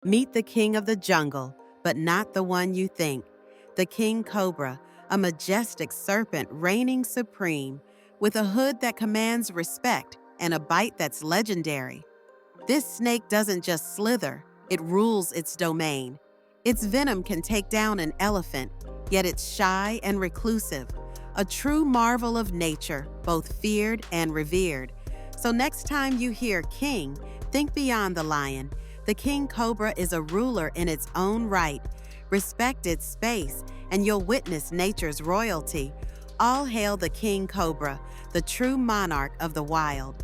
Meet the king of the jungle, but not the one you think. The King Cobra, a majestic serpent reigning supreme, with a hood that commands respect and a bite that's legendary. This snake doesn't just slither, it rules its domain. Its venom can take down an elephant, yet it's shy and reclusive, a true marvel of nature, both feared and revered. So next time you hear king, think beyond the lion. The King Cobra is a ruler in its own right. Respect its space, and you'll witness nature's royalty. All hail the King Cobra, the true monarch of the wild.